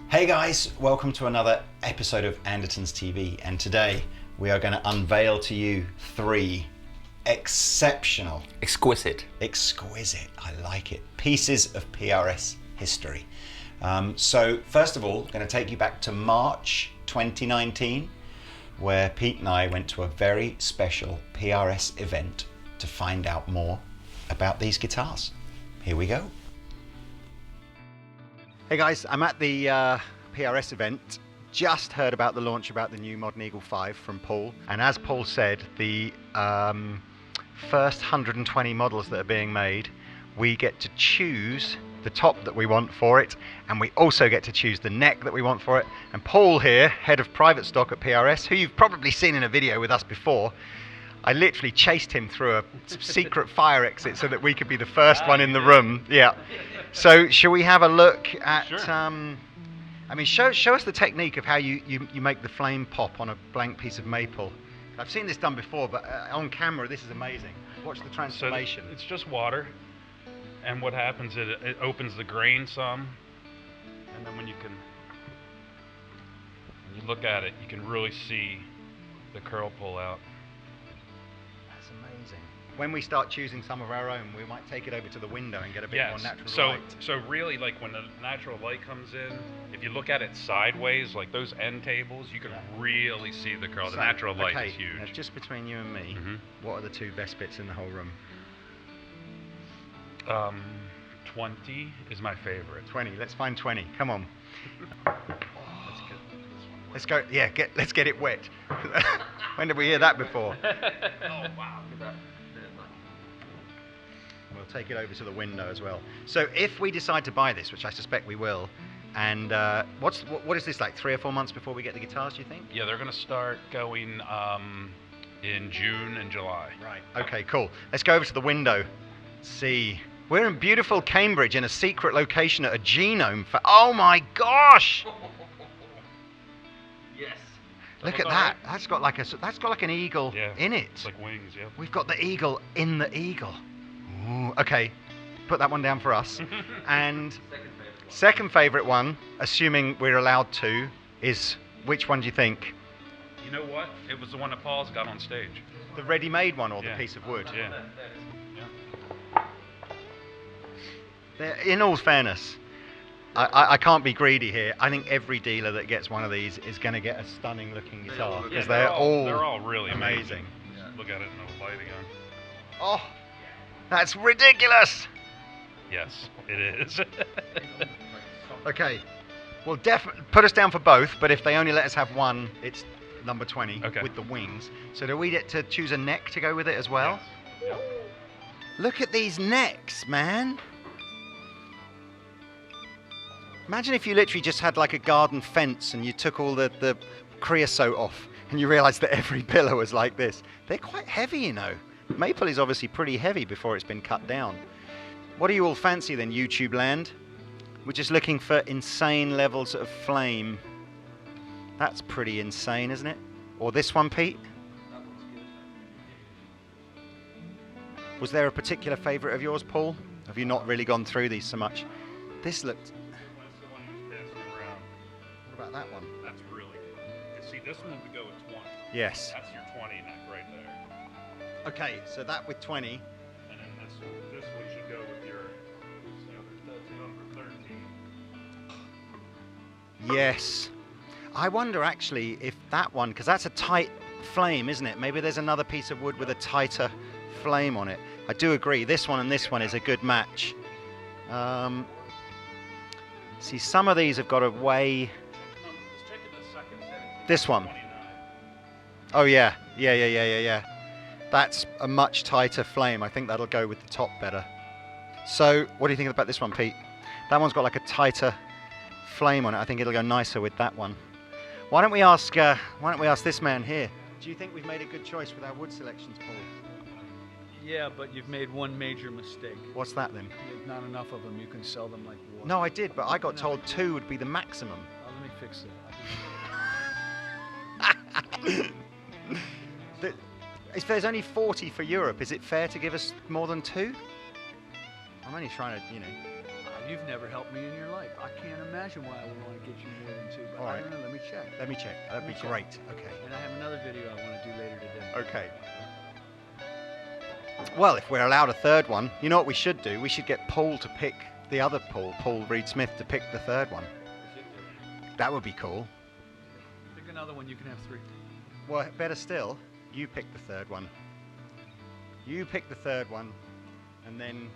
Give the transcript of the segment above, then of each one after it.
Hey guys, welcome to another episode of Andertons TV, and today we are going to unveil to you three exceptional, exquisite, I like it, pieces of PRS history. So first of all, I'm going to take you back to March 2019, where Pete and I went to a very special PRS event to find out more about these guitars. Here we go. Hey guys, I'm at the PRS event. Just heard about the launch about the new Modern Eagle 5 from Paul. And as Paul said, the first 120 models that are being made, we get to choose the top that we want for it. And we also get to choose the neck that we want for it. And Paul here, head of private stock at PRS, who you've probably seen in a video with us before, I literally chased him through a secret fire exit so that we could be the first one in the room. Yeah. So shall we have a look at, sure. I mean, show us the technique of how you make the flame pop on a blank piece of maple. I've seen this done before, but on camera, this is amazing. Watch the transformation. So it's just water, and what happens is it opens the grain some, and then when you look at it, you can really see the curl pull out. That's amazing. When we start choosing some of our own, we might take it over to the window and get a bit more natural light. So really, like when the natural light comes in, if you look at it sideways, like those end tables, you can really see the curl. The natural light is huge. Now just between you and me, what are the two best bits in the whole room? 20 is my favorite. 20. Let's find 20. Come on. Let's go. Yeah, let's get it wet. When did we hear that before? Oh wow! Look at that. We'll take it over to the window as well. So if we decide to buy this, which I suspect we will, and what is this, like 3 or 4 months before we get the guitars, do you think? Yeah, they're going to start going in June and July. Right. Okay, cool. Let's go over to the window. See. We're in beautiful Cambridge in a secret location at a genome for... Oh my gosh! Yes. Look at that. That's got like an eagle in it. It's like wings, yeah. We've got the eagle in the eagle. Ooh, okay, put that one down for us. And second favorite one, assuming we're allowed to, is which one do you think? You know what? It was the one that Paul's got on stage. The ready-made one or the piece of wood? Yeah. In all fairness, I can't be greedy here. I think every dealer that gets one of these is going to get a stunning looking guitar because they're all really amazing. Look at it in the lighting on. Oh, that's ridiculous. Yes, it is. Okay, well, definitely put us down for both, but if they only let us have one, it's number 20 with the wings. So do we get to choose a neck to go with it as well? Yes. Yep. Look at these necks, man. Imagine if you literally just had like a garden fence and you took all the creosote off and you realized that every pillar was like this. They're quite heavy, you know. Maple is obviously pretty heavy before it's been cut down. What do you all fancy then, YouTube land? We're just looking for insane levels of flame. That's pretty insane, isn't it? Or this one, Pete? That one's good. Was there a particular favorite of yours, Paul? Have you not really gone through these so much? This looked... What's the one he was passing around? What about that one? That's really good. See, this one would go with 20. Yes. That's your 20 neck right there. Okay, so that with 20. And then this one should go with your number 13. Yes. I wonder actually if that one, because that's a tight flame, isn't it? Maybe there's another piece of wood with a tighter flame on it. I do agree. This one and this one is a good match. See, some of these have got a way... Let's check it the second. This one. 29. Oh, yeah. Yeah. That's a much tighter flame. I think that'll go with the top better. So, what do you think about this one, Pete? That one's got like a tighter flame on it. I think it'll go nicer with that one. Why don't we ask this man here? Do you think we've made a good choice with our wood selections, Paul? Yeah, but you've made one major mistake. What's that then? There's not enough of them. You can sell them like water. No, I did, but I got told 2 would be the maximum. Let me fix it. If there's only 40 for Europe, is it fair to give us more than 2? I'm only trying to, You've never helped me in your life. I can't imagine why I would want to get you more than 2. But All I right. don't know. Let me check. Let me check. That'd be Let me check. great. Okay. And I have another video I want to do later today. Okay. Well, if we're allowed a third one, you know what we should do? We should get Paul to pick the other Paul Reed-Smith, to pick the third one. That would be cool. Pick another one. You can have 3. Well, better still, you pick the third one. You pick the third one, and then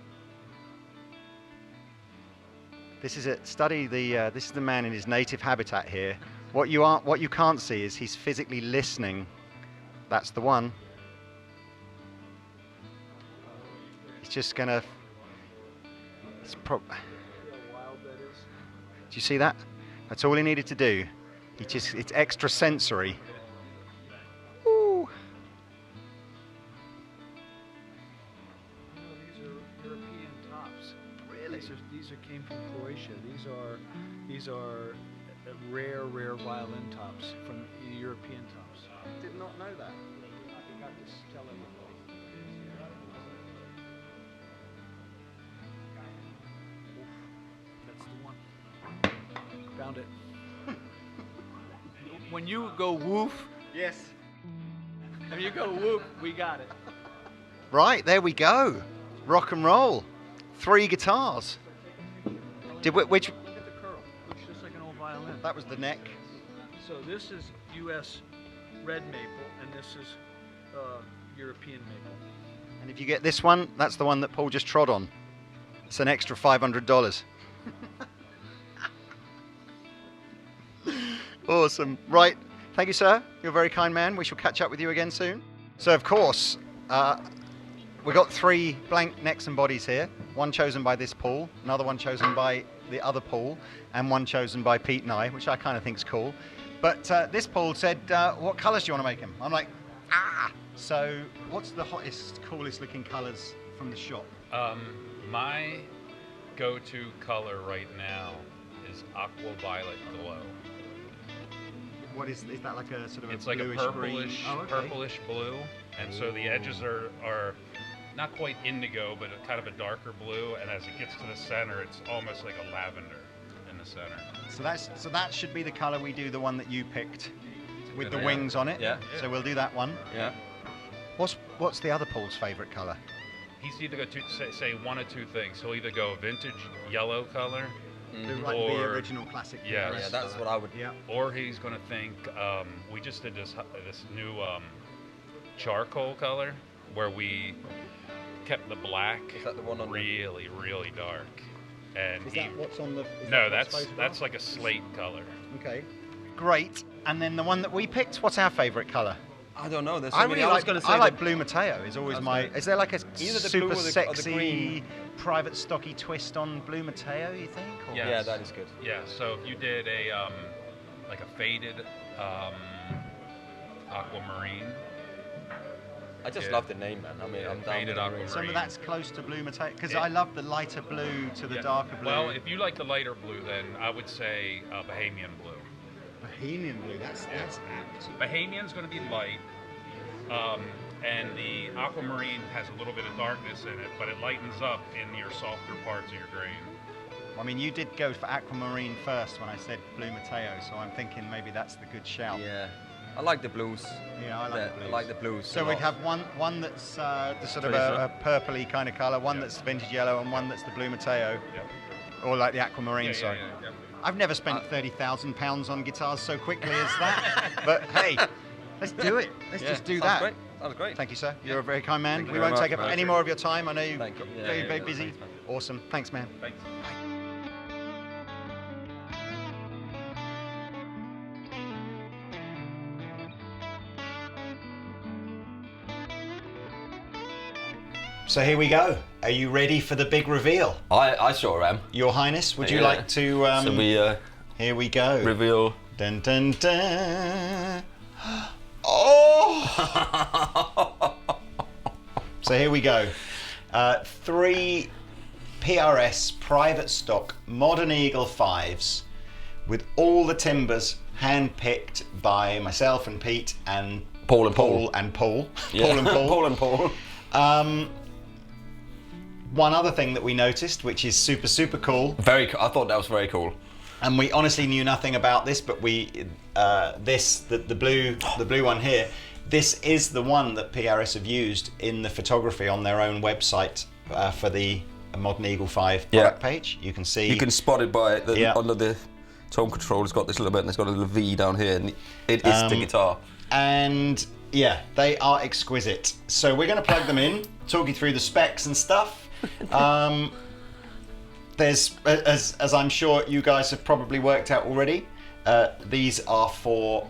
this is it. Study the. This is the man in his native habitat here. What you can't see is he's physically listening. That's the one. He's just gonna. It's do you see that? That's all he needed to do. It's extra sensory. Ooh. These are European tops. Really? These came from Croatia. These are rare violin tops from European tops. Did not know that. I forgot to tell everybody. That's the one. Found it. When you go woof, Yes. when you go whoop, we got it. Right, there we go. Rock and roll. 3 guitars. Which? Look at the curl. Looks just like an old violin. That was the neck. So this is U.S. red maple, and this is European maple. And if you get this one, that's the one that Paul just trod on. It's an extra $500. Awesome. Right. Thank you, sir. You're a very kind man. We shall catch up with you again soon. So, of course, we've got 3 blank necks and bodies here. One chosen by this Paul, another one chosen by the other Paul, and one chosen by Pete and I, which I kind of think is cool. But this Paul said, what colours do you want to make him? I'm like, ah! So, what's the hottest, coolest looking colours from the shop? My go-to color right now is aqua violet glow. What is that, like a sort of It's a like a bluish purplish, green? Oh, okay. purplish blue, and so the edges are not quite indigo, but kind of a darker blue. And as it gets to the center, it's almost like a lavender in the center. So that should be the colour we do, the one that you picked with the idea. wings on it. Yeah. So we'll do that one. Yeah. What's the other Paul's favourite colour? He's either go to say one of 2 things. He'll either go vintage yellow color, Like the Or- original classic. Yeah. PRS Yeah, that's colour. what I would. Yeah. or he's going to think we just did this new charcoal color where we kept the black Is that the one on the- really dark, and Is that what's on the? no, that's like a slate color. Okay. Great. And then the one that we picked. What's our favourite colour? I don't know. There's I so many. really I was like. going to I say like that- Blue Mateo. Is always I was my. gonna- Is there like a Either the super blue or the sexy green. private stocky twist on Blue Mateo? You think? Or? Yeah. Yeah, that is good. Yeah, so if you did a like a faded aquamarine, I just Yeah. love the name, man. I mean, Yeah, I'm down faded with the aquamarine. green. Some of that's close to Blue Mateo because Yeah. I love the lighter blue to the yeah. darker blue. Well, if you like the lighter blue, then I would say Bahamian blue. Bohemian blue. That's apt. Bahamian's going to be light, and the aquamarine has a little bit of darkness in it, but it lightens up in your softer parts of your grain. I mean, you did go for aquamarine first when I said Blue Mateo, so I'm thinking maybe that's the good shout. Yeah, I like the blues. Yeah, I like the blues. I like the blues. So a we'd lot. have one that's the sort of a purpley kind of colour, one that's vintage yellow, and one that's the Blue Mateo, Yeah. or like the aquamarine. Yeah, sorry. yeah. I've never spent £30,000 on guitars so quickly as that. But hey, let's do it. Let's just do sounds that. Great. Sounds great. Thank you, sir. You're a very kind man. Thank you We very won't take much, up man. any more of your time. I know you're Thank you. Yeah, very, yeah, very yeah, busy. thanks, man. Awesome. Thanks, man. Thanks. So here we go. Are you ready for the big reveal? I sure am. Your Highness, would you Yeah. like to... So we here we go. reveal. Dun, dun, dun. Oh! So here we go. 3 PRS Private Stock Modern Eagle 5s with all the timbers hand-picked by myself and Pete and Paul and Paul. Paul and Paul. Yeah. Paul and Paul. Paul and Paul. one other thing that we noticed, which is super cool, I thought that was very cool. and we honestly knew nothing about this, but the blue one here, this is the one that PRS have used in the photography on their own website for the Modern Eagle 5 product page. You can see. You can spot it by under the tone control. It's got this little bit, and it's got a little V down here, and it is the guitar. And yeah, they are exquisite. So we're going to plug them in, talk you through the specs and stuff. There's, as I'm sure you guys have probably worked out already, these are for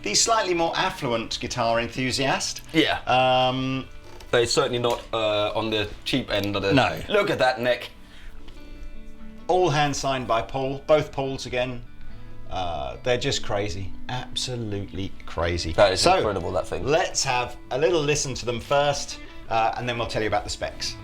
the slightly more affluent guitar enthusiast. Yeah. They're certainly not on the cheap end of the... No. Look at that neck. All hand signed by Paul, both Pauls again. They're just crazy, absolutely crazy. That is incredible, that thing. Let's have a little listen to them first, and then we'll tell you about the specs.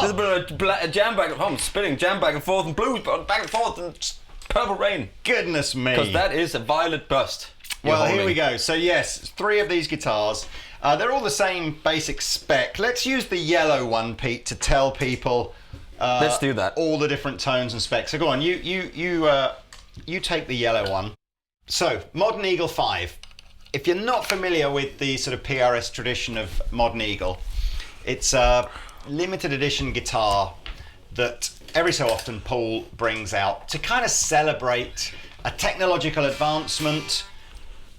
There's a bit of a jam back. I'm spinning jam back and forth and blues back and forth and Purple Rain. Goodness me. Because that is a violet bust. Well, here we go. So yes, 3 of these guitars. They're all the same basic spec. Let's use the yellow one, Pete, to tell people. Let's do that. All the different tones and specs. So go on, you take the yellow one. So Modern Eagle 5. If you're not familiar with the sort of PRS tradition of Modern Eagle, it's a limited edition guitar that every so often Paul brings out to kind of celebrate a technological advancement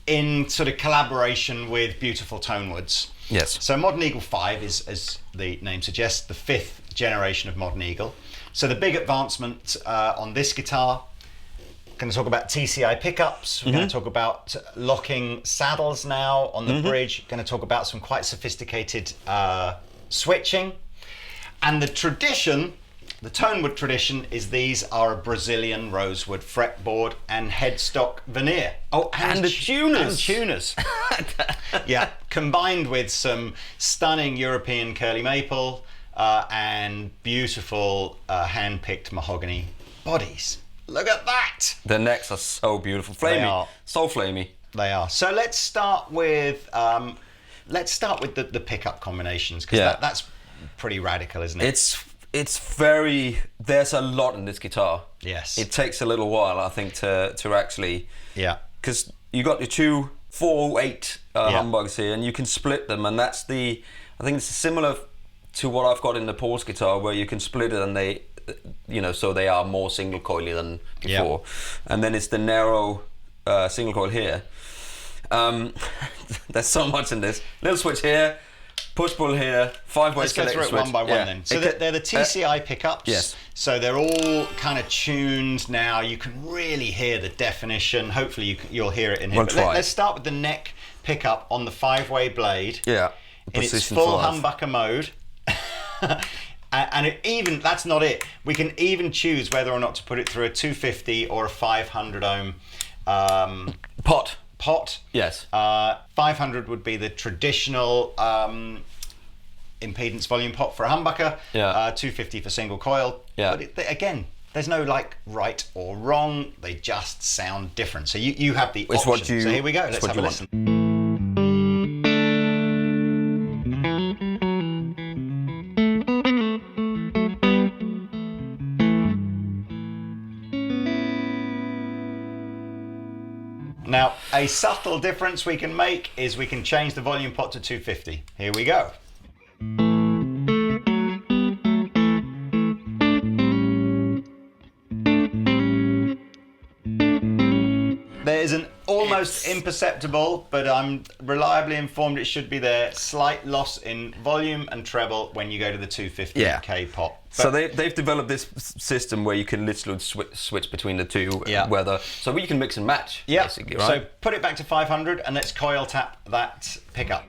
in sort of collaboration with beautiful tone woods. Yes. So Modern Eagle 5 is, as the name suggests, the 5th generation of Modern Eagle. So the big advancement on this guitar, going to talk about TCI pickups, we're going to talk about locking saddles now on the bridge, going to talk about some quite sophisticated switching. And the tradition The tonewood tradition is these are a Brazilian rosewood fretboard and headstock veneer. Oh, And the tuners. And tuners. Yeah, combined with some stunning European curly maple and beautiful hand-picked mahogany bodies. Look at that! The necks are so beautiful. Flamey. They are. So flamey. They are. So let's start with the pickup combinations, because that's pretty radical, isn't it? It's very, there's a lot in this guitar. Yes. It takes a little while, I think, to actually, Yeah. because you got your two 408 humbugs here, and you can split them, and I think it's similar to what I've got in the Paul's guitar, where you can split it and they, so they are more single coily than before. And then it's the narrow single coil here. There's so much in this. Little switch here, push pull here, 5-way Let's go select through it switch. one by one then. So they're the TCI pickups. Yes. So they're all kind of tuned now. You can really hear the definition. Hopefully you'll hear it in here. We'll But try. let's start with the neck pickup on the 5-way blade. Yeah. In its Position full 5. humbucker mode. And that's not it. We can even choose whether or not to put it through a 250 or a 500 ohm pot. Yes. 500 would be the traditional impedance volume pot for a humbucker. Yeah. 250 for single coil. Yeah. But again, there's no right or wrong. They just sound different. So you have the It's option. what you- So here we go. it's Let's what have a you listen. Now, a subtle difference we can make is we can change the volume pot to 250. Here we go. There's an almost imperceptible, but I'm reliably informed it should be there, slight loss in volume and treble when you go to the 250k pot. So they've developed this system where you can literally switch between the two, so you can mix and match, basically, right? So put it back to 500 and let's coil tap that pickup.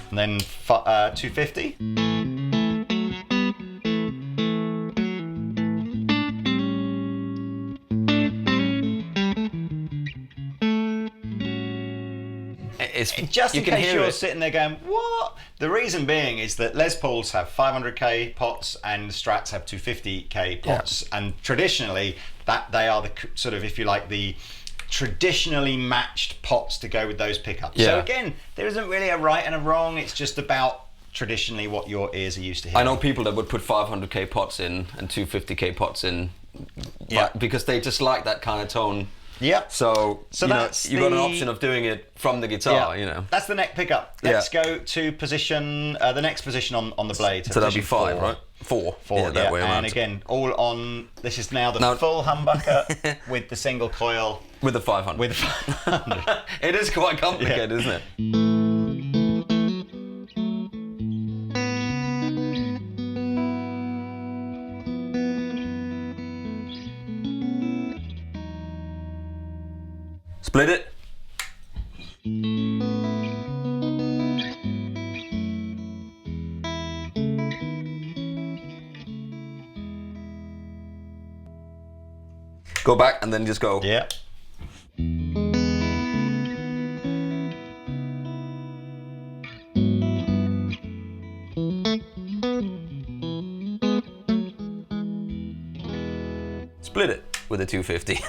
And then 250. Just in case you're sitting there going, what? The reason being is that Les Pauls have 500k pots and Strats have 250k pots, and traditionally they are the sort of, if you like, the traditionally matched pots to go with those pickups. So again, there isn't really a right and a wrong. It's just about traditionally what your ears are used to hearing. I know people that would put 500k pots in and 250k pots in, because they just like that kind of tone. Yep. So that's you've got an option of doing it from the guitar, That's the neck pickup. Let's go to position, the next position on the blade. So that'll be 5, right? 4. That way around. And again, all on, this is now the full humbucker with the single coil. With the 500. With the 500. It is quite complicated, isn't it? Split it. Go back and then just go. Yeah. Split it with a 250.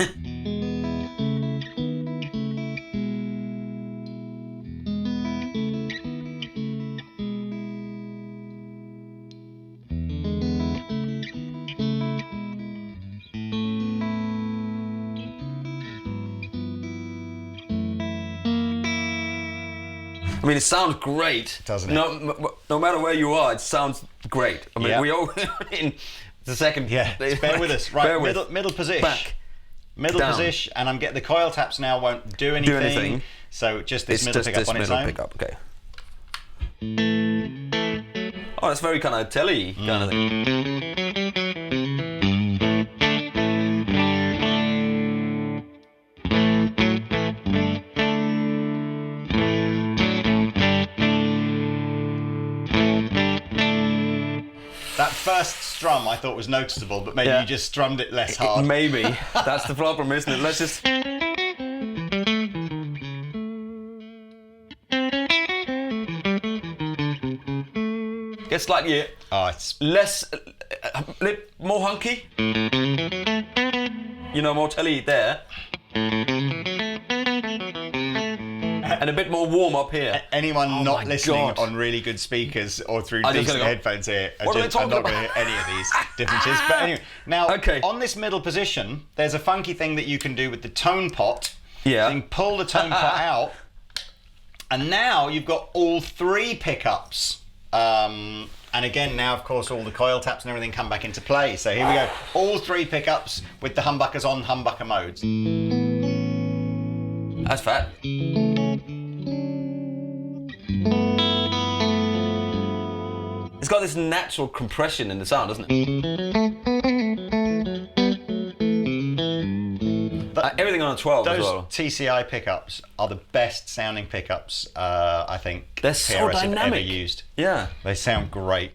I mean, it sounds great, doesn't it? No matter where you are, it sounds great. I mean, we all in the second. Yeah, bear with us. Right, middle position. Back. Middle Down. position, and I'm getting the coil taps now won't do anything. So just this middle pickup on its own. Okay. Oh, that's very kind of telly kind of thing. strum I thought was noticeable, but maybe you just strummed it less hard. Maybe. That's the problem, isn't it? Let's just... Get slightly it's less, more hunky. You know, more telly there. And a bit more warm up here. Anyone not listening on really good speakers or through decent headphones here are not going to hear any of these differences. But anyway, now on this middle position, there's a funky thing that you can do with the tone pot. Yeah. So you can pull the tone pot out, and now you've got all 3 pickups. And again, now of course all the coil taps and everything come back into play. So here we go, all 3 pickups with the humbuckers on humbucker modes. That's fat. It's got this natural compression in the sound, doesn't it? Everything on a 12 as well. Those TCI pickups are the best sounding pickups I think they're so PRS dynamic. have ever used. Yeah. They sound great.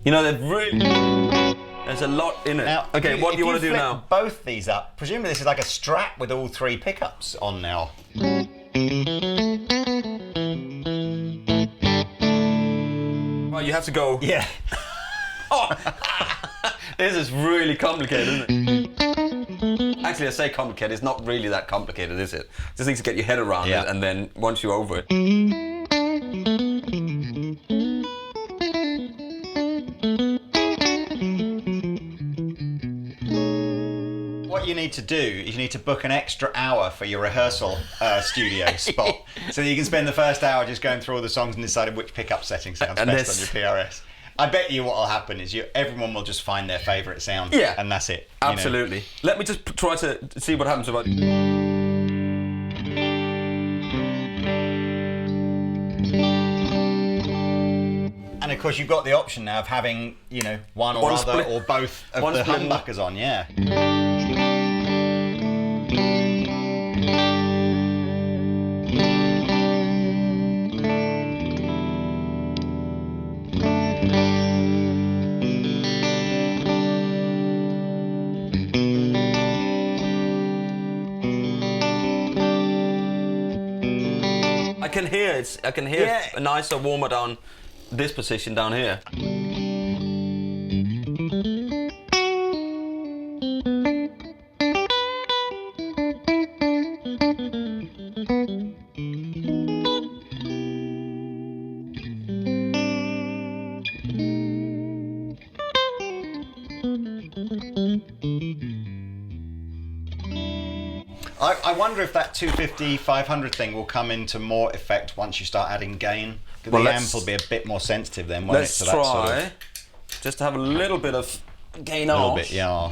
You know, they've really... There's a lot in it. Now, okay, what do you want to do now? Both these up. Presumably this is like a Strat with all 3 pickups on now. Well, you have to go... Yeah. Oh. This is really complicated, isn't it? Actually, I say complicated, it's not really that complicated, is it? Just need to get your head around it, and then once you're over it... What you need to do is you need to book an extra hour for your rehearsal studio spot, so that you can spend the first hour just going through all the songs and deciding which pickup setting sounds best on your PRS. I bet you what will happen is everyone will just find their favourite sound, and that's it. Absolutely. You know? Let me just try to see what happens about... And of course you've got the option now of having, you know, one or other or both of the humbuckers on, I can hear a nicer, warmer down this position down here. I wonder if that 250, 500 thing will come into more effect once you start adding gain. The amp will be a bit more sensitive then, won't it? Let's try just to have a little bit of gain off. A little bit, yeah.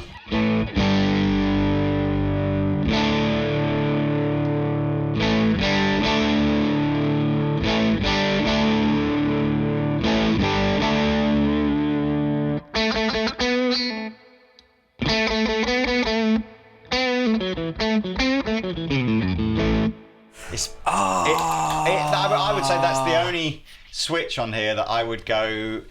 I would say that's the only switch on here that I would go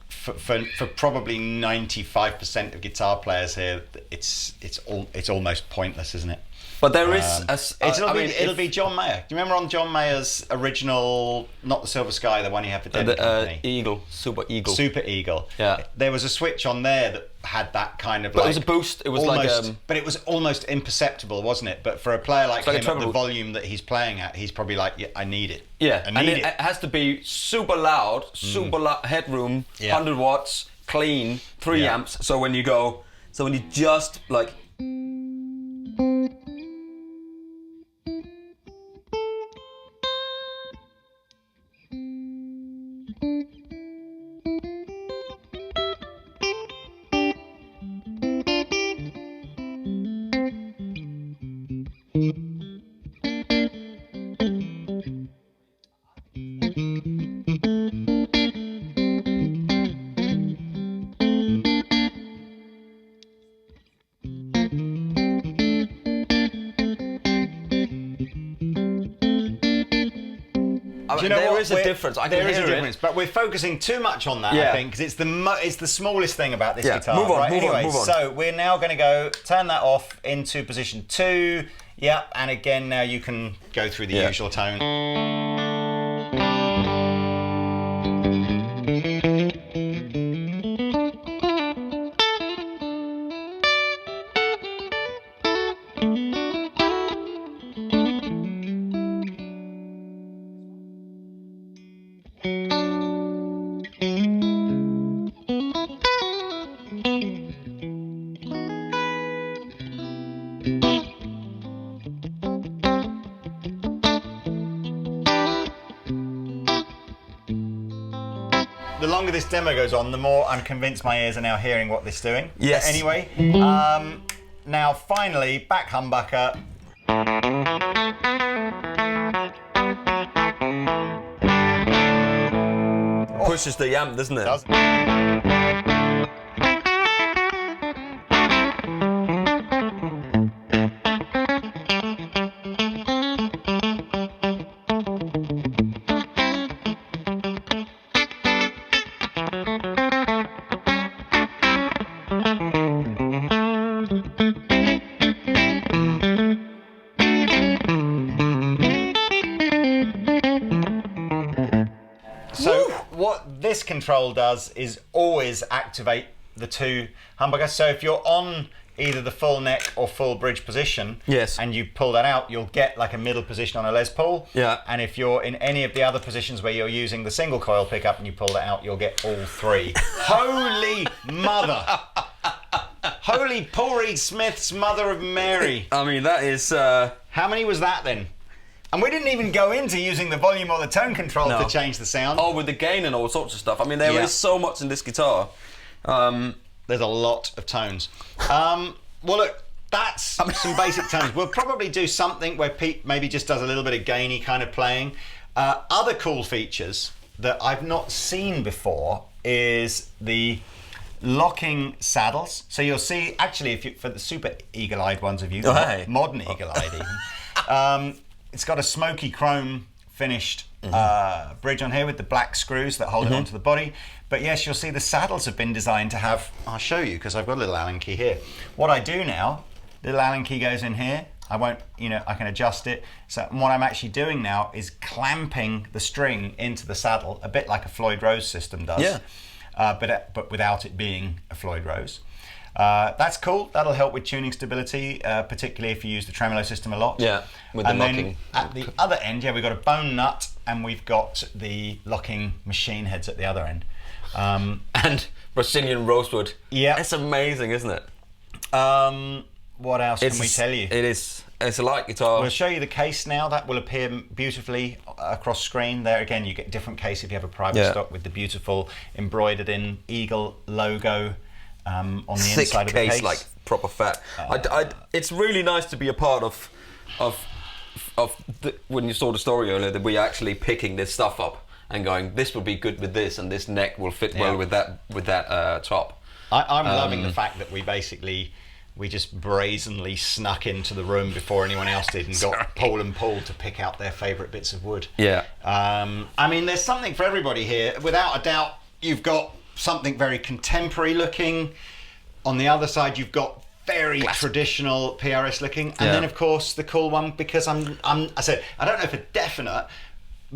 for probably 95% of guitar players here. It's almost pointless, isn't it? But there is it'll be John Mayer. Do you remember on John Mayer's original, not the Silver Sky, the one he had for Dead Company? Super Eagle. Super Eagle. Yeah. There was a switch on there that had that kind of but it was a boost. It was almost, but it was almost imperceptible, wasn't it? But for a player like him, at the volume that he's playing at, he's probably like, I need it. Yeah, and it has to be super loud, headroom, 100 watts, clean, 3 amps. So when you just like. Do you know there what? is a difference. I can There is a hear it. difference, but we're focusing too much on that, Yeah. I think, because it's the smallest thing about this Yeah, guitar. move on, right? move on, Anyway, move on. so we're now going to go turn that off into position 2. Yeah, and again, now you can go through the usual tone. The longer this demo goes on, the more I'm convinced my ears are now hearing what this is doing. Yes. But anyway, now finally, back humbucker. Pushes the amp, doesn't it? Does. So what this control does is always activate the two humbuckers. So if you're on either the full neck or full bridge position, Yes. and you pull that out, you'll get like a middle position on a Les Paul. Yeah. And if you're in any of the other positions where you're using the single coil pickup and you pull that out, you'll get all three. Holy mother! Holy Paul Reed Smith's mother of Mary! I mean, that is. How many was that then? And we didn't even go into using the volume or the tone control No. to change the sound. Oh, with the gain and all sorts of stuff. I mean, there is Yeah. so much in this guitar. There's a lot of tones. Well, look, that's some basic tones. We'll probably do something where Pete maybe just does a little bit of gainy kind of playing. Other cool features that I've not seen before is the locking saddles. So you'll see, actually, if you, for the super eagle-eyed ones of you, Oh, hey. modern eagle-eyed even, it's got a smoky chrome finished bridge on here with the black screws that hold it onto the body. But yes, you'll see the saddles have been designed to have, I'll show you because I've got a little Allen key here. What I do now, little Allen key goes in here. I won't, I can adjust it. So what I'm actually doing now is clamping the string into the saddle, a bit like a Floyd Rose system does. Yeah. But without it being a Floyd Rose. That's cool. That'll help with tuning stability, particularly if you use the tremolo system a lot. Yeah, with the and locking. then at the other end, we've got a bone nut and we've got the locking machine heads at the other end. And Brazilian rosewood. Yeah. It's amazing, isn't it? What else can we tell you? It is. It's a light guitar. We'll show you the case now. That will appear beautifully across screen. There again, you get a different case if you have a private stock with the beautiful embroidered in eagle logo on the Thick inside of the case. like proper fat. It's really nice to be a part of when you saw the story earlier, that we're actually picking this stuff up and going, this will be good with this, and this neck will fit well with that top. I'm loving the fact that we just brazenly snuck into the room before anyone else did and got Paul and Paul to pick out their favourite bits of wood. Yeah. I mean, there's something for everybody here. Without a doubt, you've got something very contemporary looking. On the other side, you've got very traditional PRS looking. And then, of course, the cool one, because I said, I don't know for definite,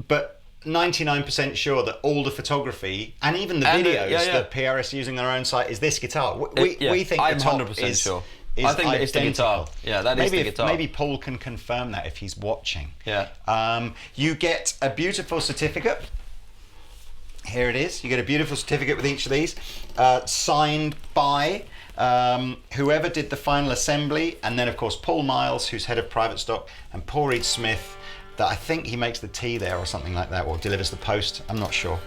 but 99% sure that all the photography and even the videos that PRS using their own site is this guitar. We think I'm the top 100% sure. is I think that it's the guitar. Yeah, that is the guitar. Maybe Paul can confirm that if he's watching. Yeah. You get a beautiful certificate. Here it is. You get a beautiful certificate with each of these, signed by whoever did the final assembly, and then of course Paul Miles, who's head of private stock, and Paul Reed Smith, that I think he makes the tea there or something like that, or delivers the post. I'm not sure.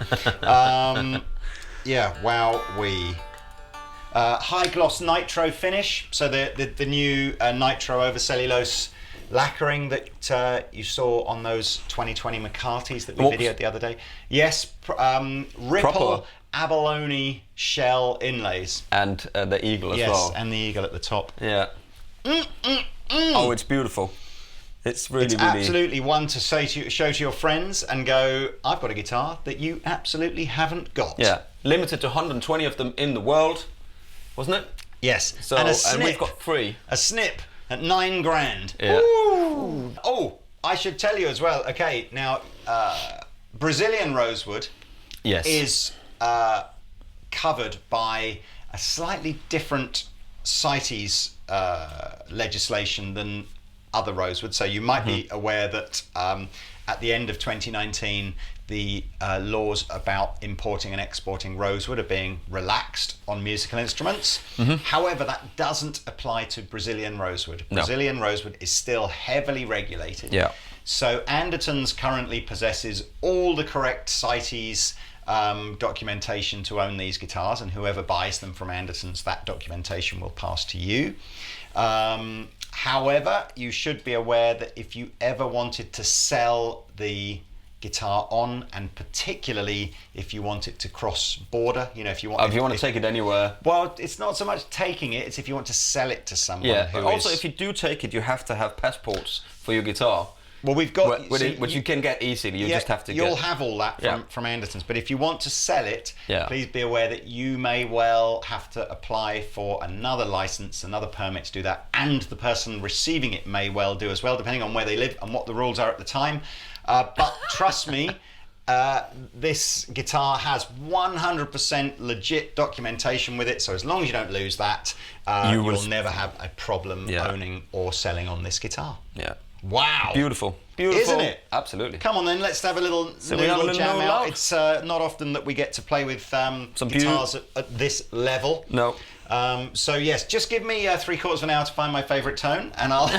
Yeah, wowee. High gloss nitro finish. So the new nitro over cellulose lacquering that you saw on those 2020 McCartys that we videoed the other day. Yes, Ripple Proper. abalone shell inlays. And the eagle as well. Yes, and the eagle at the top. Yeah. Oh, it's beautiful. It's really, it's really absolutely one to show to your friends and go, I've got a guitar that you absolutely haven't got. Yeah, limited to 120 of them in the world, wasn't it? Yes. So and we've got 3. A snip at $9,000. Yeah. Ooh. Oh, I should tell you as well. Okay, now Brazilian rosewood is covered by a slightly different CITES legislation than other rosewood. So you might be aware that at the end of 2019, the laws about importing and exporting rosewood are being relaxed on musical instruments. However, that doesn't apply to Brazilian rosewood. No. Brazilian rosewood is still heavily regulated. Yeah. So Andertons currently possesses all the correct CITES documentation to own these guitars, and whoever buys them from Andertons, that documentation will pass to you. However, you should be aware that if you ever wanted to sell the guitar on, and particularly if you want it to cross border, you know, if you want to take it anywhere. Well, it's not so much taking it, it's if you want to sell it to someone. Yeah, who also is, if you do take it, you have to have passports for your guitar. well, we've got Which you can get easily. You just have to You'll get. have all that from Andertons. But if you want to sell it, Yeah. please be aware that you may well have to apply for another license, another permit to do that, and the person receiving it may well do as well, depending on where they live and what the rules are at the time. But trust me, this guitar has 100% legit documentation with it, so as long as you don't lose that, you'll never have a problem owning or selling on this guitar. Yeah. Wow. Beautiful. Beautiful. Isn't it? Absolutely. Come on then, let's have a little, jam out. loud? It's not often that we get to play with guitars at this level. No. So yes, just give me 3/4 of an hour to find my favourite tone, and I'll...